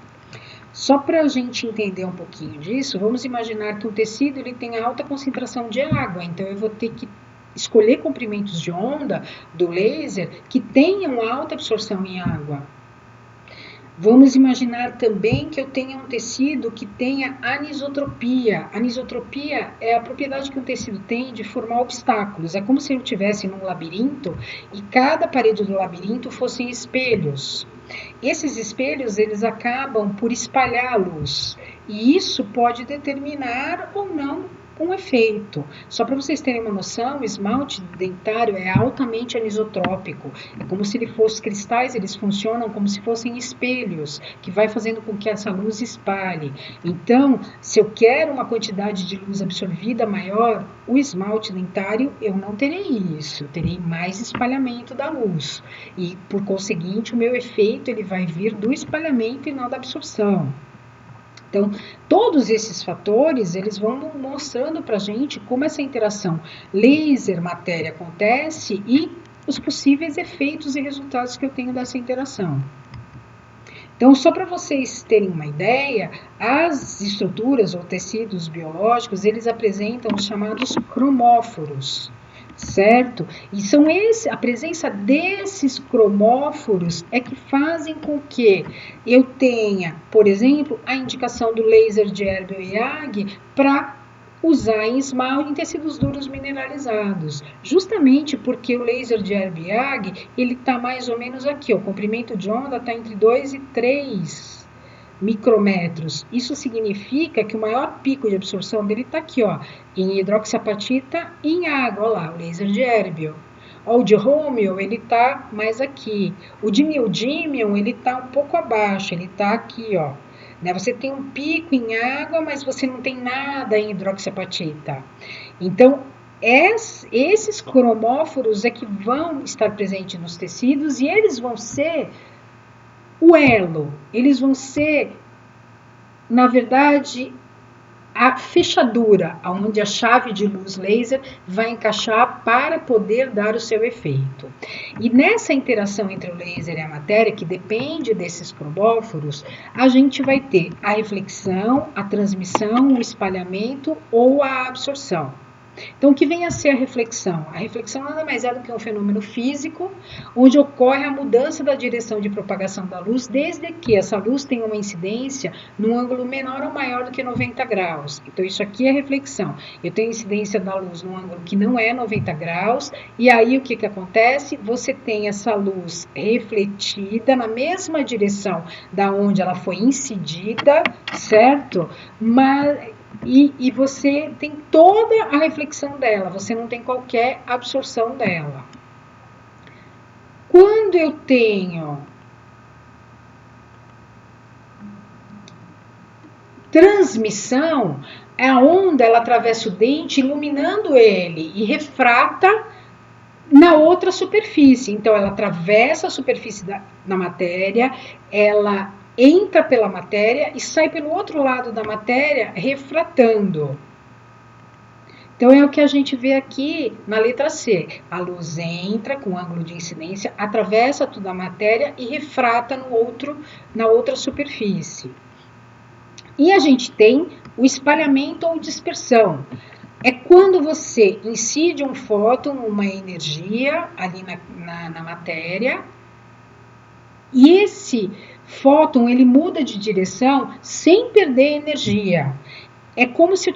Só para a gente entender um pouquinho disso, vamos imaginar que o tecido ele tem alta concentração de água, então eu vou ter que escolher comprimentos de onda do laser que tenham alta absorção em água. Vamos imaginar também que eu tenha um tecido que tenha anisotropia. Anisotropia é a propriedade que um tecido tem de formar obstáculos. É como se ele estivesse num labirinto e cada parede do labirinto fossem espelhos. Esses espelhos, eles acabam por espalhar a luz, e isso pode determinar ou não um efeito. Só para vocês terem uma noção, o esmalte dentário é altamente anisotrópico. É como se ele fosse cristais, eles funcionam como se fossem espelhos, que vai fazendo com que essa luz espalhe. Então, se eu quero uma quantidade de luz absorvida maior, o esmalte dentário eu não terei isso, eu terei mais espalhamento da luz. E, por conseguinte, o meu efeito ele vai vir do espalhamento e não da absorção. Então, todos esses fatores, eles vão mostrando para a gente como essa interação laser-matéria acontece e os possíveis efeitos e resultados que eu tenho dessa interação. Então, só para vocês terem uma ideia, as estruturas ou tecidos biológicos, eles apresentam os chamados cromóforos, certo? E são a presença desses cromóforos é que fazem com que eu tenha, por exemplo, a indicação do laser de Erbil-Yaghi para usar em esmalte em tecidos duros mineralizados, justamente porque o laser de Erbil-Yaghi, ele está mais ou menos aqui, o comprimento de onda está entre 2 e 3 micrômetros. Isso significa que o maior pico de absorção dele está aqui, ó, em hidroxiapatita e em água, ó lá, o laser de Erbil. O de Romeo, ele está mais aqui. O de neodymium, ele está um pouco abaixo, ele está aqui, ó. Né? Você tem um pico em água, mas você não tem nada em hidroxiapatita. Então, esses cromóforos é que vão estar presentes nos tecidos e eles vão ser o elo, eles vão ser, na verdade, a fechadura, onde a chave de luz laser vai encaixar para poder dar o seu efeito. E nessa interação entre o laser e a matéria, que depende desses cromóforos, a gente vai ter a reflexão, a transmissão, o espalhamento ou a absorção. Então, o que vem a ser a reflexão? A reflexão nada mais é do que um fenômeno físico, onde ocorre a mudança da direção de propagação da luz, desde que essa luz tenha uma incidência num ângulo menor ou maior do que 90 graus. Então, isso aqui é reflexão. Eu tenho incidência da luz num ângulo que não é 90 graus, e aí o que acontece? Você tem essa luz refletida na mesma direção da onde ela foi incidida, certo? E você tem toda a reflexão dela, você não tem qualquer absorção dela. Quando eu tenho transmissão, a onda ela atravessa o dente iluminando ele e refrata na outra superfície. Então, ela atravessa a superfície da matéria, ela entra pela matéria e sai pelo outro lado da matéria refratando. Então, é o que a gente vê aqui na letra C. A luz entra com ângulo de incidência, atravessa toda a matéria e refrata na outra superfície. E a gente tem o espalhamento ou dispersão. É quando você incide um fóton, uma energia ali na matéria, e esse fóton ele muda de direção sem perder energia. É como se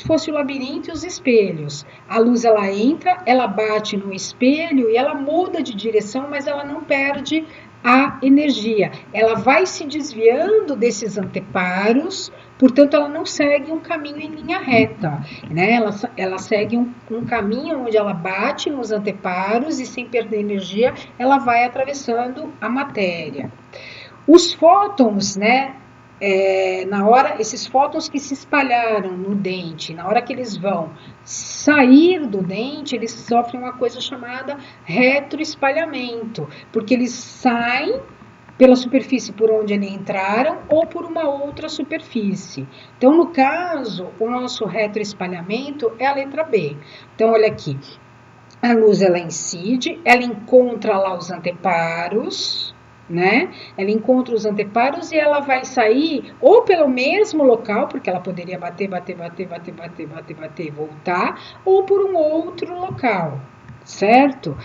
fosse o labirinto e os espelhos. A luz ela entra, ela bate no espelho e ela muda de direção, mas ela não perde a energia. Ela vai se desviando desses anteparos, portanto ela não segue um caminho em linha reta, né? Ela segue um caminho onde ela bate nos anteparos e sem perder energia, ela vai atravessando a matéria. Os fótons, né? Esses fótons que se espalharam no dente, na hora que eles vão sair do dente, eles sofrem uma coisa chamada retroespalhamento, porque eles saem pela superfície por onde eles entraram ou por uma outra superfície. Então, no caso, o nosso retroespalhamento é a letra B. Então, olha aqui, a luz ela incide, ela encontra lá os anteparos, né? Ela encontra os anteparos e ela vai sair ou pelo mesmo local, porque ela poderia bater e voltar, ou por um outro local, certo?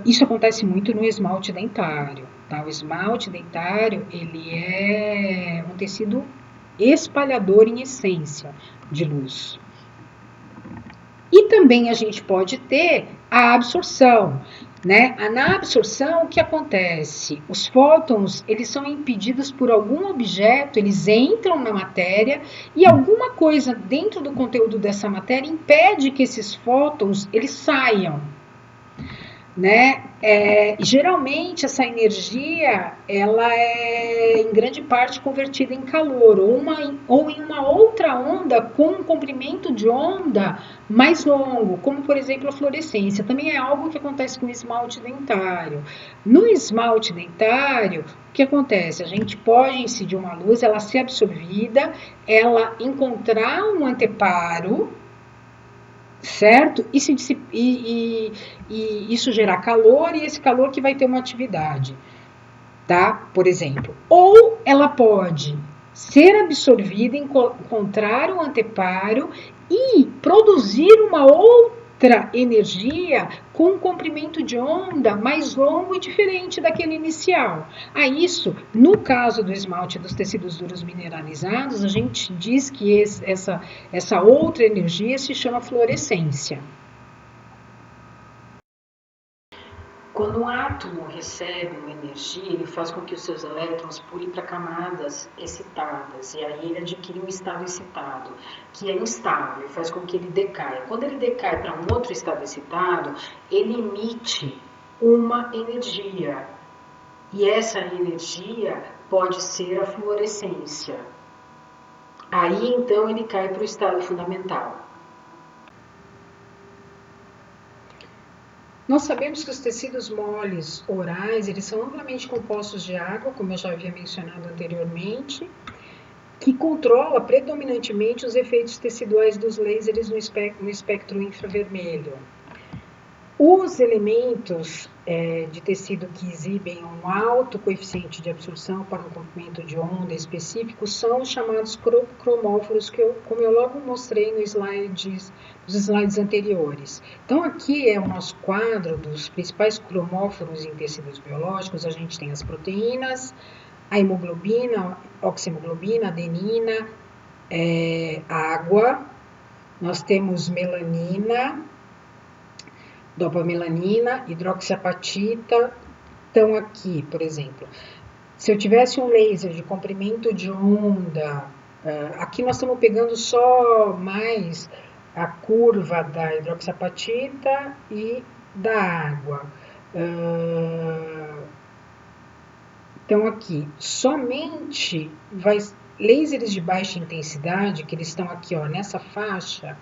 Isso acontece muito no esmalte dentário, tá? O esmalte dentário, ele é um tecido espalhador em essência de luz. E também a gente pode ter a absorção. né? Na absorção, o que acontece? Os fótons, eles são impedidos por algum objeto, eles entram na matéria e alguma coisa dentro do conteúdo dessa matéria impede que esses fótons, eles saiam, né? Geralmente essa energia ela é em grande parte convertida em calor ou em uma outra onda com um comprimento de onda mais longo, como por exemplo a fluorescência. Também é algo que acontece com o esmalte dentário. No esmalte dentário, o que acontece? A gente pode incidir uma luz, ela ser absorvida, ela encontrar um anteparo, certo? E isso gerar calor e esse calor que vai ter uma atividade, tá? Por exemplo. Ou ela pode ser absorvida, encontrar um anteparo e produzir uma outra energia com um comprimento de onda mais longo e diferente daquele inicial. A isso, no caso do esmalte dos tecidos duros mineralizados, a gente diz que essa outra energia se chama fluorescência. Quando um átomo recebe uma energia, ele faz com que os seus elétrons pulem para camadas excitadas, e aí ele adquire um estado excitado, que é instável, faz com que ele decaia. Quando ele decai para um outro estado excitado, ele emite uma energia, e essa energia pode ser a fluorescência. Aí então ele cai para o estado fundamental. Nós sabemos que os tecidos moles orais, eles são amplamente compostos de água, como eu já havia mencionado anteriormente, que controla predominantemente os efeitos teciduais dos lasers no espectro infravermelho. Os elementos de tecido que exibem um alto coeficiente de absorção para um comprimento de onda específico são os chamados cromóforos, como eu logo mostrei nos slides anteriores. Então, aqui é o nosso quadro dos principais cromóforos em tecidos biológicos. A gente tem as proteínas, a hemoglobina, oxihemoglobina, adenina, água, nós temos melanina, dopamelanina, hidroxiapatita, estão aqui, por exemplo. Se eu tivesse um laser de comprimento de onda, aqui nós estamos pegando só mais a curva da hidroxiapatita e da água. Então aqui, somente lasers de baixa intensidade, que eles estão aqui ó, nessa faixa,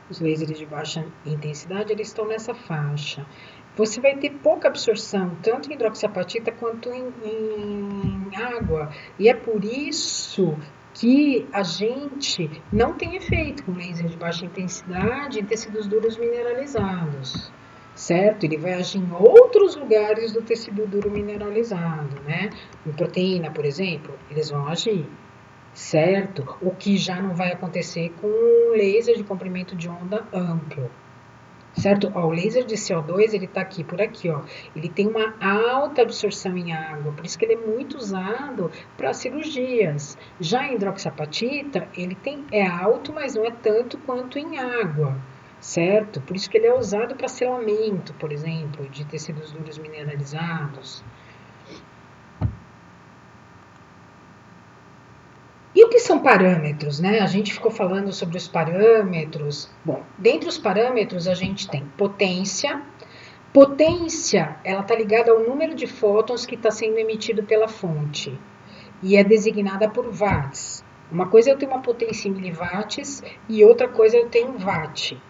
os lasers de baixa intensidade, eles estão nessa faixa. Você vai ter pouca absorção, tanto em hidroxiapatita quanto em água. E é por isso que a gente não tem efeito com laser de baixa intensidade em tecidos duros mineralizados, certo? Ele vai agir em outros lugares do tecido duro mineralizado, né? Em proteína, por exemplo, eles vão agir, certo? O que já não vai acontecer com um laser de comprimento de onda amplo, certo? Ó, o laser de CO2, ele tá aqui, por aqui, ó. Ele tem uma alta absorção em água, por isso que ele é muito usado para cirurgias. Já em hidroxiapatita, ele é alto, mas não é tanto quanto em água, certo? Por isso que ele é usado para selamento, por exemplo, de tecidos duros mineralizados. E o que são parâmetros, né? A gente ficou falando sobre os parâmetros. Bom, dentre os parâmetros a gente tem potência. Potência, ela está ligada ao número de fótons que está sendo emitido pela fonte e é designada por watts. Uma coisa é eu ter uma potência em miliwatts e outra coisa é eu ter em watt.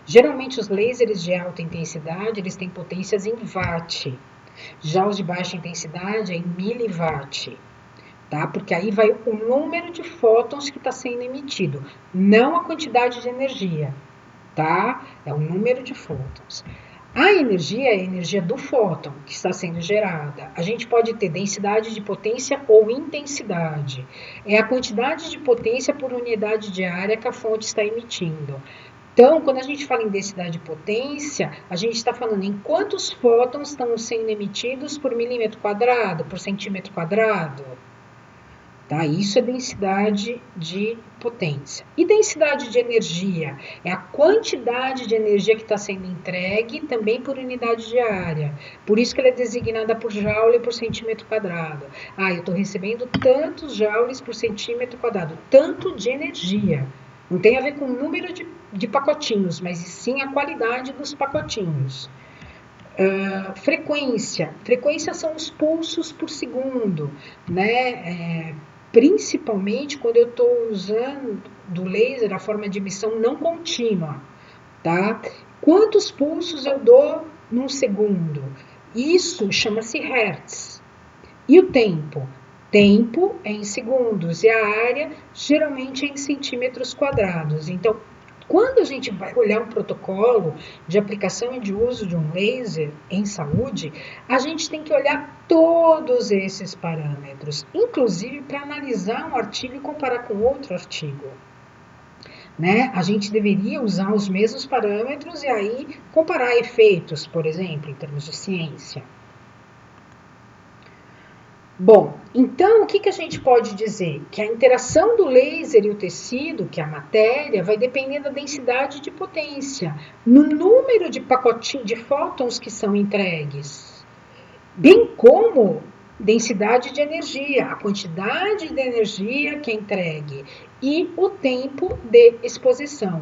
Geralmente os lasers de alta intensidade, eles têm potências em watt. Já os de baixa intensidade é em miliwatt. Tá? Porque aí vai o número de fótons que está sendo emitido, não a quantidade de energia, tá? É o número de fótons. A energia é a energia do fóton que está sendo gerada. A gente pode ter densidade de potência ou intensidade. É a quantidade de potência por unidade de área que a fonte está emitindo. Então, quando a gente fala em densidade de potência, a gente está falando em quantos fótons estão sendo emitidos por milímetro quadrado, por centímetro quadrado. Tá? Isso é densidade de potência. E densidade de energia? É a quantidade de energia que está sendo entregue também por unidade de área. Por isso que ela é designada por joule por centímetro quadrado. Ah, eu estou recebendo tantos joules por centímetro quadrado, tanto de energia. Não tem a ver com o número de pacotinhos, mas sim a qualidade dos pacotinhos. Frequência. Frequência são os pulsos por segundo, né? Principalmente quando eu estou usando do laser a forma de emissão não contínua, tá? Quantos pulsos eu dou num segundo? Isso chama-se hertz. E o tempo? Tempo é em segundos e a área geralmente é em centímetros quadrados. Então, quando a gente vai olhar um protocolo de aplicação e de uso de um laser em saúde, a gente tem que olhar todos esses parâmetros, inclusive para analisar um artigo e comparar com outro artigo. Né? A gente deveria usar os mesmos parâmetros e aí comparar efeitos, por exemplo, em termos de ciência. Bom, então o que a gente pode dizer? Que a interação do laser e o tecido, que é a matéria, vai depender da densidade de potência, no número de pacotinhos de fótons que são entregues, bem como densidade de energia, a quantidade de energia que é entregue e o tempo de exposição.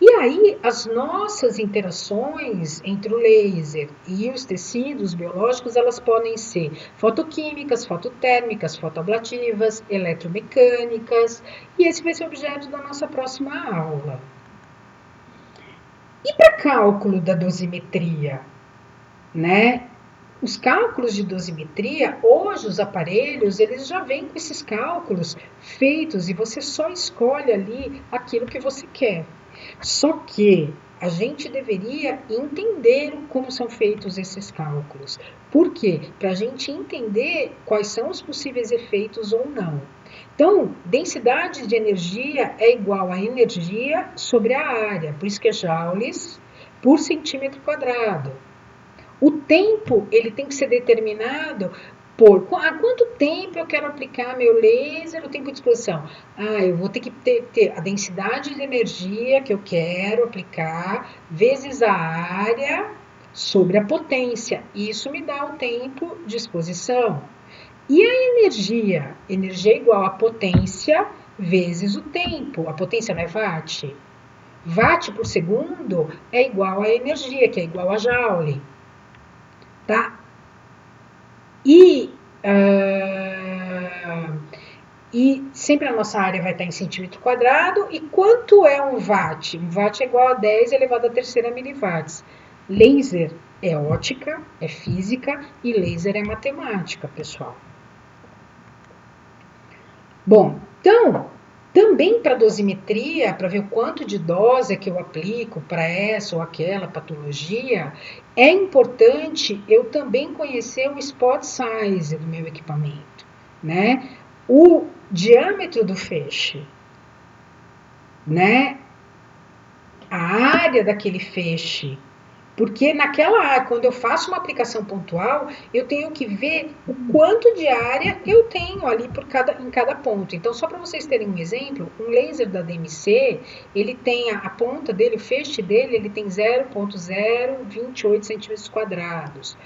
E aí, as nossas interações entre o laser e os tecidos biológicos, elas podem ser fotoquímicas, fototérmicas, fotoablativas, eletromecânicas, e esse vai ser o objeto da nossa próxima aula. E para cálculo da dosimetria, né? Os cálculos de dosimetria, hoje os aparelhos, eles já vêm com esses cálculos feitos e você só escolhe ali aquilo que você quer. Só que a gente deveria entender como são feitos esses cálculos. Por quê? Para a gente entender quais são os possíveis efeitos ou não. Então, densidade de energia é igual a energia sobre a área, por isso que é joules por centímetro quadrado. O tempo, ele tem que ser determinado por quanto tempo eu quero aplicar meu laser, o tempo de exposição. Eu vou ter que ter a densidade de energia que eu quero aplicar, vezes a área sobre a potência. Isso me dá o tempo de exposição. E a energia? Energia é igual a potência vezes o tempo. A potência não é watt? Watt por segundo é igual a energia, que é igual a joule. Tá? E sempre a nossa área vai estar em centímetro quadrado. E quanto é um watt? Um watt é igual a 10 elevado à terceira miliwatts. Laser é ótica, é física e laser é matemática, pessoal. Bom, então, também para dosimetria, para ver o quanto de dose que eu aplico para essa ou aquela patologia, é importante eu também conhecer o spot size do meu equipamento, né? O diâmetro do feixe, né? A área daquele feixe. Porque naquela área, quando eu faço uma aplicação pontual, eu tenho que ver o quanto de área eu tenho ali em cada ponto. Então, só para vocês terem um exemplo, um laser da DMC, ele tem a ponta dele, o feixe dele, ele tem 0,028 centímetros quadrados.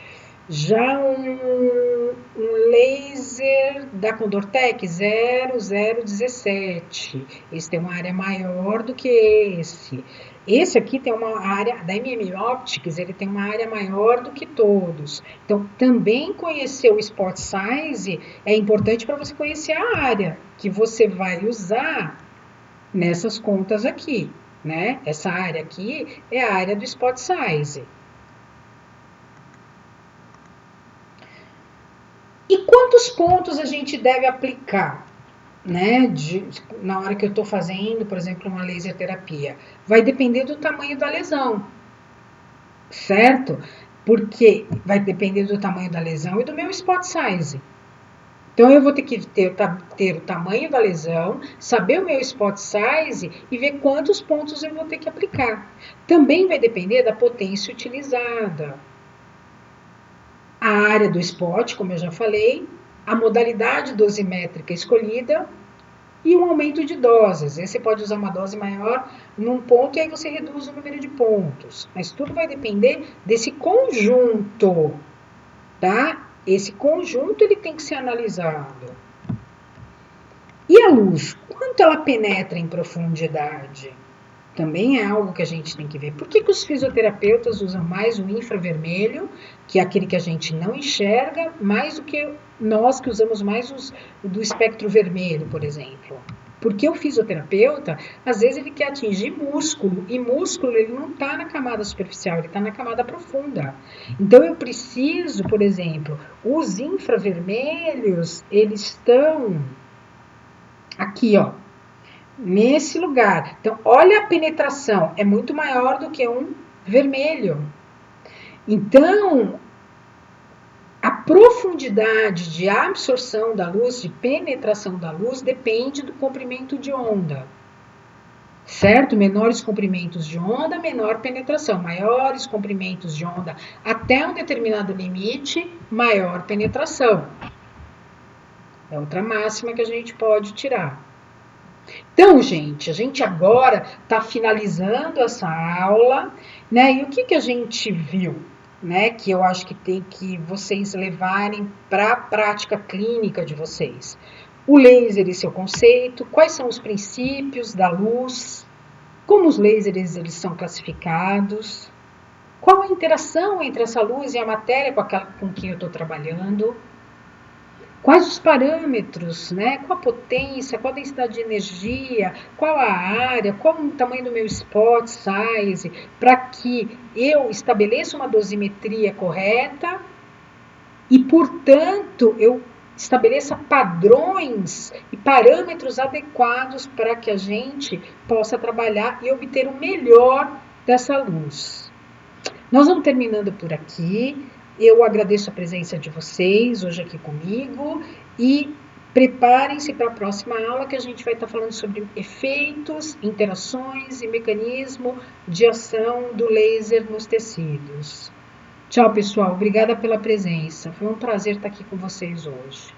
Já um laser da Condortec, 0,017. Esse tem uma área maior do que esse. Esse aqui tem uma área, da MM Optics, ele tem uma área maior do que todos. Então, também conhecer o spot size é importante para você conhecer a área que você vai usar nessas contas aqui, né? Essa área aqui é a área do spot size. E quantos pontos a gente deve aplicar, né, na hora que eu estou fazendo, por exemplo, uma laser terapia? Vai depender do tamanho da lesão, certo? Porque vai depender do tamanho da lesão e do meu spot size. Então, eu vou ter que ter o tamanho da lesão, saber o meu spot size e ver quantos pontos eu vou ter que aplicar. Também vai depender da potência utilizada. A área do spot, como eu já falei, a modalidade dosimétrica escolhida e um aumento de doses. Aí você pode usar uma dose maior num ponto e aí você reduz o número de pontos. Mas tudo vai depender desse conjunto, tá? Esse conjunto ele tem que ser analisado. E a luz? Quanto ela penetra em profundidade? Também é algo que a gente tem que ver. Por que os fisioterapeutas usam mais o infravermelho, que é aquele que a gente não enxerga, mais do que nós que usamos mais do espectro vermelho, por exemplo? Porque o fisioterapeuta, às vezes, ele quer atingir músculo, e músculo ele não está na camada superficial, ele está na camada profunda. Então, eu preciso, por exemplo, os infravermelhos, eles estão aqui, ó, nesse lugar. Então, olha a penetração, é muito maior do que um vermelho. Então, a profundidade de absorção da luz, de penetração da luz, depende do comprimento de onda. Certo? Menores comprimentos de onda, menor penetração. Maiores comprimentos de onda até um determinado limite, maior penetração. É outra máxima que a gente pode tirar. Então, gente, a gente agora está finalizando essa aula, né? E o que a gente viu, né? Que eu acho que tem que vocês levarem para a prática clínica de vocês. O laser e seu conceito, quais são os princípios da luz, como os lasers eles são classificados, qual a interação entre essa luz e a matéria com quem eu estou trabalhando, quais os parâmetros, né? Qual a potência, qual a densidade de energia, qual a área, qual o tamanho do meu spot size, para que eu estabeleça uma dosimetria correta e, portanto, eu estabeleça padrões e parâmetros adequados para que a gente possa trabalhar e obter o melhor dessa luz. Nós vamos terminando por aqui. Eu agradeço a presença de vocês hoje aqui comigo e preparem-se para a próxima aula que a gente vai estar falando sobre efeitos, interações e mecanismo de ação do laser nos tecidos. Tchau, pessoal. Obrigada pela presença. Foi um prazer estar aqui com vocês hoje.